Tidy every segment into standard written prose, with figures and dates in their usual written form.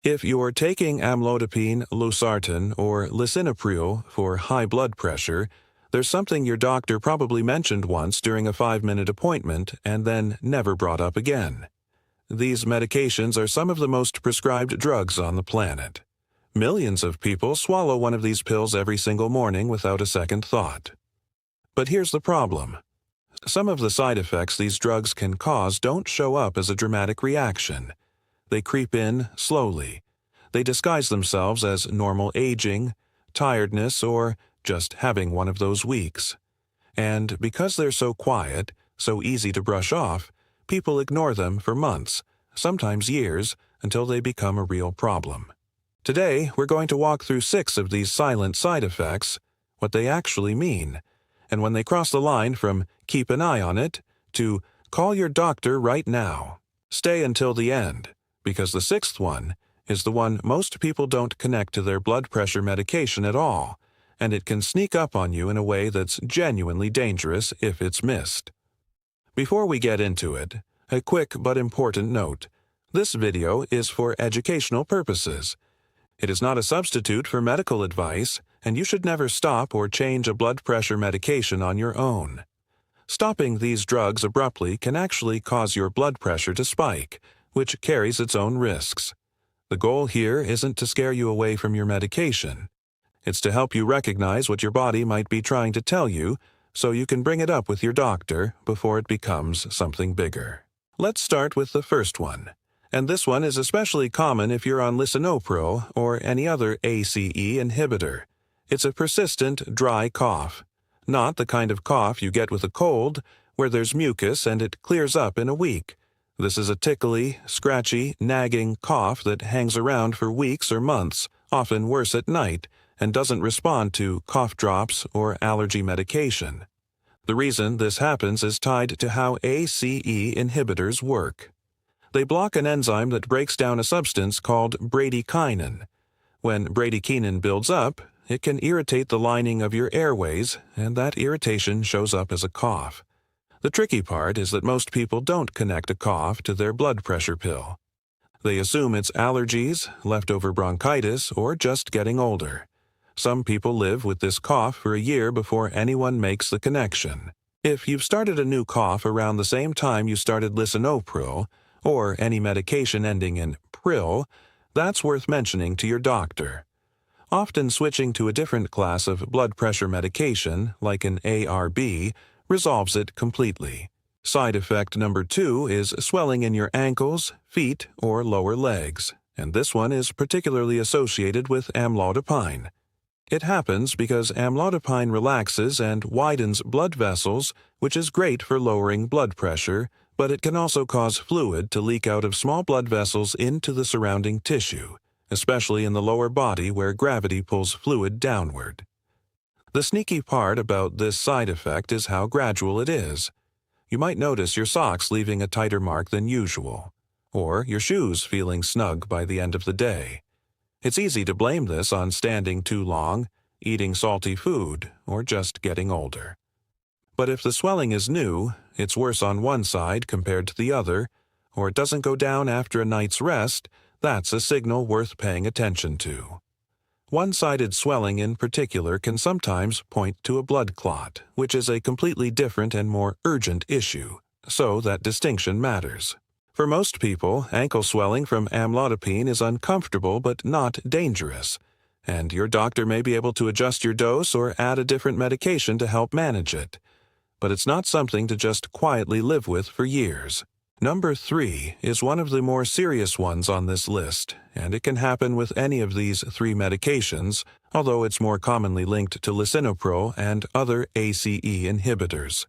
If you're taking amlodipine, Losartan, or Lisinopril for high blood pressure, there's something your doctor probably mentioned once during a 5-minute appointment and then never brought up again. These medications are some of the most prescribed drugs on the planet. Millions of people swallow one of these pills every single morning without a second thought. But here's the problem. Some of the side effects these drugs can cause don't show up as a dramatic reaction. They creep in slowly. They disguise themselves as normal aging, tiredness, or just having one of those weeks. And because they're so quiet, so easy to brush off, people ignore them for months, sometimes years, until they become a real problem. Today, we're going to walk through 6 of these silent side effects, what they actually mean, and when they cross the line from keep an eye on it to call your doctor right now. Stay until the end, because the 6th one is the one most people don't connect to their blood pressure medication at all, and it can sneak up on you in a way that's genuinely dangerous if it's missed. Before we get into it, a quick but important note. This video is for educational purposes. It is not a substitute for medical advice, and you should never stop or change a blood pressure medication on your own. Stopping these drugs abruptly can actually cause your blood pressure to spike, which carries its own risks. The goal here isn't to scare you away from your medication. It's to help you recognize what your body might be trying to tell you so you can bring it up with your doctor before it becomes something bigger. Let's start with the first one. And this one is especially common if you're on Lisinopril or any other ACE inhibitor. It's a persistent, dry cough. Not the kind of cough you get with a cold, where there's mucus and it clears up in a week. This is a tickly, scratchy, nagging cough that hangs around for weeks or months, often worse at night, and doesn't respond to cough drops or allergy medication. The reason this happens is tied to how ACE inhibitors work. They block an enzyme that breaks down a substance called bradykinin. When bradykinin builds up, it can irritate the lining of your airways, and that irritation shows up as a cough. The tricky part is that most people don't connect a cough to their blood pressure pill. They assume it's allergies, leftover bronchitis, or just getting older. Some people live with this cough for a year before anyone makes the connection. If you've started a new cough around the same time you started Lisinopril, or any medication ending in pril, that's worth mentioning to your doctor. Often switching to a different class of blood pressure medication, like an ARB, resolves it completely. Side effect number 2 is swelling in your ankles, feet, or lower legs, and this one is particularly associated with amlodipine. It happens because amlodipine relaxes and widens blood vessels, which is great for lowering blood pressure, but it can also cause fluid to leak out of small blood vessels into the surrounding tissue, especially in the lower body where gravity pulls fluid downward. The sneaky part about this side effect is how gradual it is. You might notice your socks leaving a tighter mark than usual, or your shoes feeling snug by the end of the day. It's easy to blame this on standing too long, eating salty food, or just getting older. But if the swelling is new, it's worse on one side compared to the other, or it doesn't go down after a night's rest, that's a signal worth paying attention to. One-sided swelling in particular can sometimes point to a blood clot, which is a completely different and more urgent issue, so that distinction matters. For most people, ankle swelling from amlodipine is uncomfortable but not dangerous, and your doctor may be able to adjust your dose or add a different medication to help manage it. But it's not something to just quietly live with for years. Number 3 is one of the more serious ones on this list, and it can happen with any of these 3 medications, although it's more commonly linked to Lisinopril and other ACE inhibitors.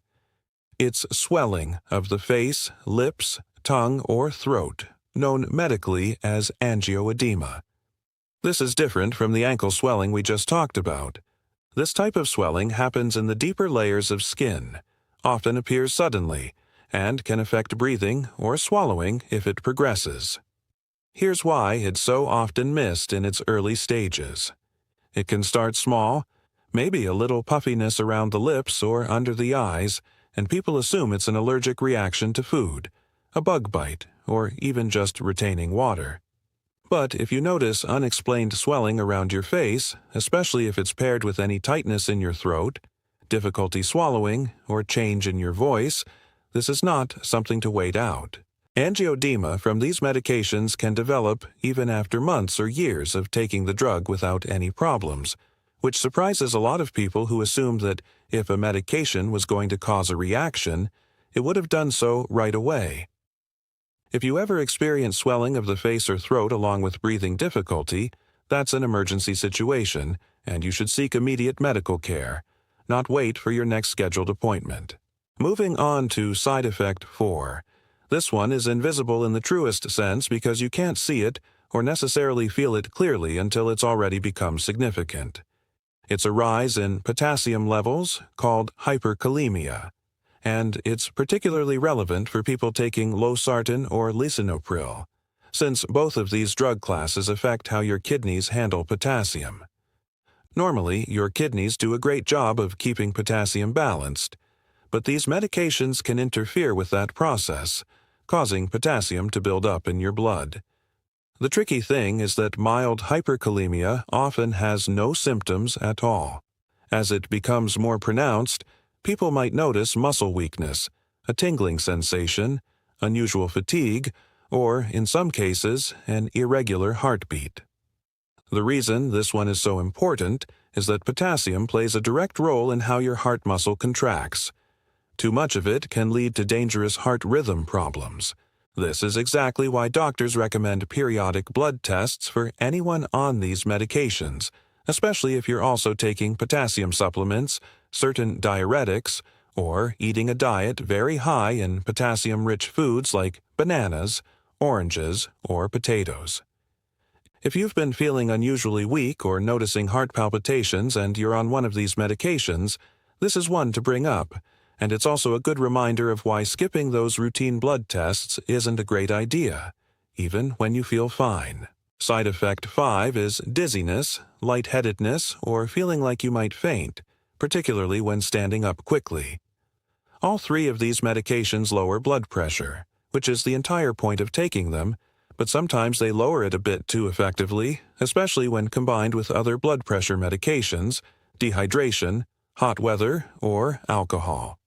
It's swelling of the face, lips, tongue, or throat, known medically as angioedema. This is different from the ankle swelling we just talked about. This type of swelling happens in the deeper layers of skin, often appears suddenly, and can affect breathing or swallowing if it progresses. Here's why it's so often missed in its early stages. It can start small, maybe a little puffiness around the lips or under the eyes, and people assume it's an allergic reaction to food, a bug bite, or even just retaining water. But if you notice unexplained swelling around your face, especially if it's paired with any tightness in your throat, difficulty swallowing, or change in your voice, this is not something to wait out. Angioedema from these medications can develop even after months or years of taking the drug without any problems, which surprises a lot of people who assumed that if a medication was going to cause a reaction, it would have done so right away. If you ever experience swelling of the face or throat along with breathing difficulty, that's an emergency situation, and you should seek immediate medical care, not wait for your next scheduled appointment. Moving on to side effect 4. This one is invisible in the truest sense because you can't see it or necessarily feel it clearly until it's already become significant. It's a rise in potassium levels called hyperkalemia, and it's particularly relevant for people taking Losartan or Lisinopril, since both of these drug classes affect how your kidneys handle potassium. Normally, your kidneys do a great job of keeping potassium balanced, but these medications can interfere with that process, causing potassium to build up in your blood. The tricky thing is that mild hyperkalemia often has no symptoms at all. As it becomes more pronounced, people might notice muscle weakness, a tingling sensation, unusual fatigue, or, in some cases, an irregular heartbeat. The reason this one is so important is that potassium plays a direct role in how your heart muscle contracts. Too much of it can lead to dangerous heart rhythm problems. This is exactly why doctors recommend periodic blood tests for anyone on these medications, especially if you're also taking potassium supplements, certain diuretics, or eating a diet very high in potassium-rich foods like bananas, oranges, or potatoes. If you've been feeling unusually weak or noticing heart palpitations and you're on one of these medications, this is one to bring up, and it's also a good reminder of why skipping those routine blood tests isn't a great idea, even when you feel fine. Side effect 5 is dizziness, lightheadedness, or feeling like you might faint, particularly when standing up quickly. All three of these medications lower blood pressure, which is the entire point of taking them, but sometimes they lower it a bit too effectively, especially when combined with other blood pressure medications, dehydration, hot weather, or alcohol.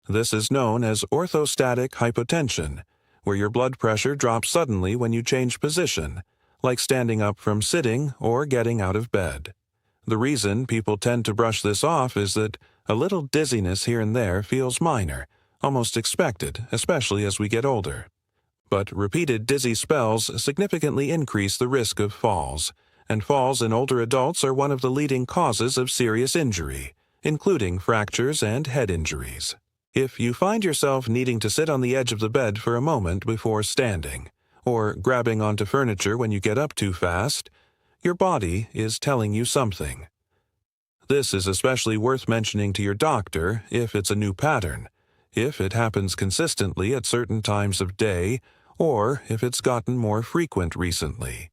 This is known as orthostatic hypotension, where your blood pressure drops suddenly when you change position, like standing up from sitting or getting out of bed. The reason people tend to brush this off is that a little dizziness here and there feels minor, almost expected, especially as we get older. But repeated dizzy spells significantly increase the risk of falls, and falls in older adults are one of the leading causes of serious injury, including fractures and head injuries. If you find yourself needing to sit on the edge of the bed for a moment before standing, or grabbing onto furniture when you get up too fast, your body is telling you something. This is especially worth mentioning to your doctor if it's a new pattern, if it happens consistently at certain times of day, or if it's gotten more frequent recently.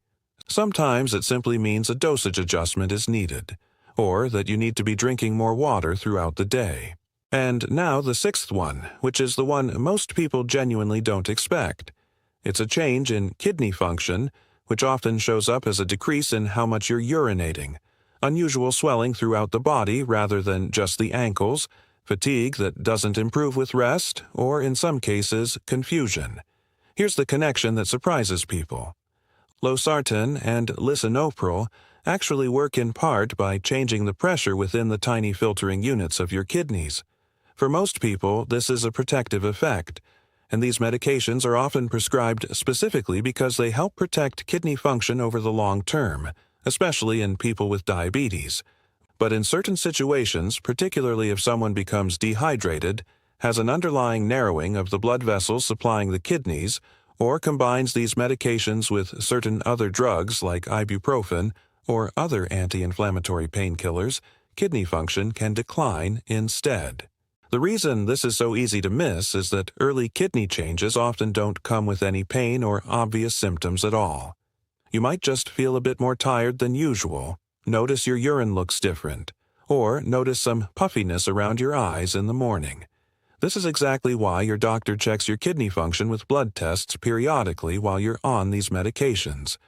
Sometimes it simply means a dosage adjustment is needed, or that you need to be drinking more water throughout the day. And now the sixth one, which is the one most people genuinely don't expect. It's a change in kidney function, which often shows up as a decrease in how much you're urinating, unusual swelling throughout the body rather than just the ankles, fatigue that doesn't improve with rest, or in some cases, confusion. Here's the connection that surprises people. Losartan and Lisinopril actually work in part by changing the pressure within the tiny filtering units of your kidneys. For most people, this is a protective effect, and these medications are often prescribed specifically because they help protect kidney function over the long term, especially in people with diabetes. But in certain situations, particularly if someone becomes dehydrated, has an underlying narrowing of the blood vessels supplying the kidneys, or combines these medications with certain other drugs like ibuprofen or other anti-inflammatory painkillers, kidney function can decline instead. The reason this is so easy to miss is that early kidney changes often don't come with any pain or obvious symptoms at all. You might just feel a bit more tired than usual, notice your urine looks different, or notice some puffiness around your eyes in the morning. This is exactly why your doctor checks your kidney function with blood tests periodically while you're on these medications.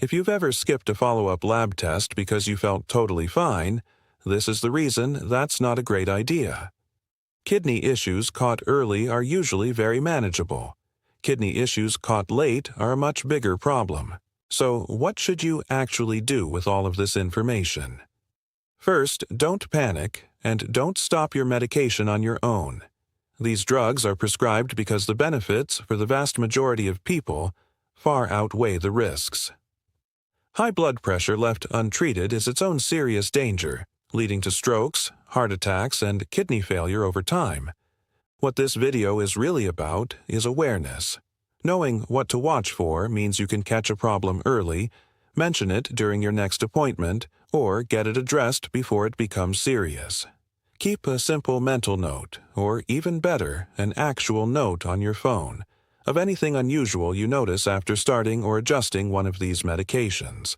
If you've ever skipped a follow-up lab test because you felt totally fine, this is the reason that's not a great idea. Kidney issues caught early are usually very manageable. Kidney issues caught late are a much bigger problem. So what should you actually do with all of this information? First, don't panic and don't stop your medication on your own. These drugs are prescribed because the benefits, for the vast majority of people, far outweigh the risks. High blood pressure left untreated is its own serious danger, leading to strokes, heart attacks, and kidney failure over time. What this video is really about is awareness. Knowing what to watch for means you can catch a problem early, mention it during your next appointment, or get it addressed before it becomes serious. Keep a simple mental note, or even better, an actual note on your phone, of anything unusual you notice after starting or adjusting one of these medications.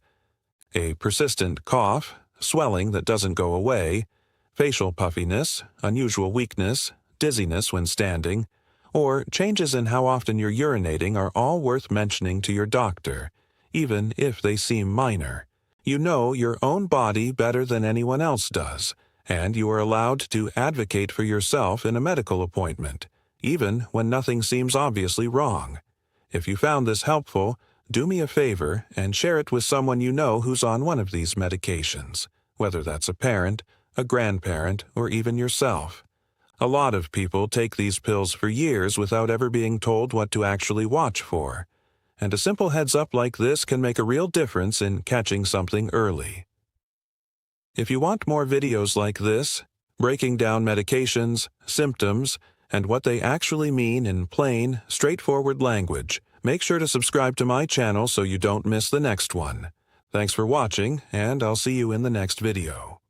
A persistent cough, swelling that doesn't go away, facial puffiness, unusual weakness, dizziness when standing, or changes in how often you're urinating are all worth mentioning to your doctor, even if they seem minor. You know your own body better than anyone else does, and you are allowed to advocate for yourself in a medical appointment, even when nothing seems obviously wrong. If you found this helpful, do me a favor and share it with someone you know who's on one of these medications, whether that's a parent, a grandparent, or even yourself. A lot of people take these pills for years without ever being told what to actually watch for, and a simple heads-up like this can make a real difference in catching something early. If you want more videos like this, breaking down medications, symptoms, and what they actually mean in plain, straightforward language, make sure to subscribe to my channel so you don't miss the next one. Thanks for watching, and I'll see you in the next video.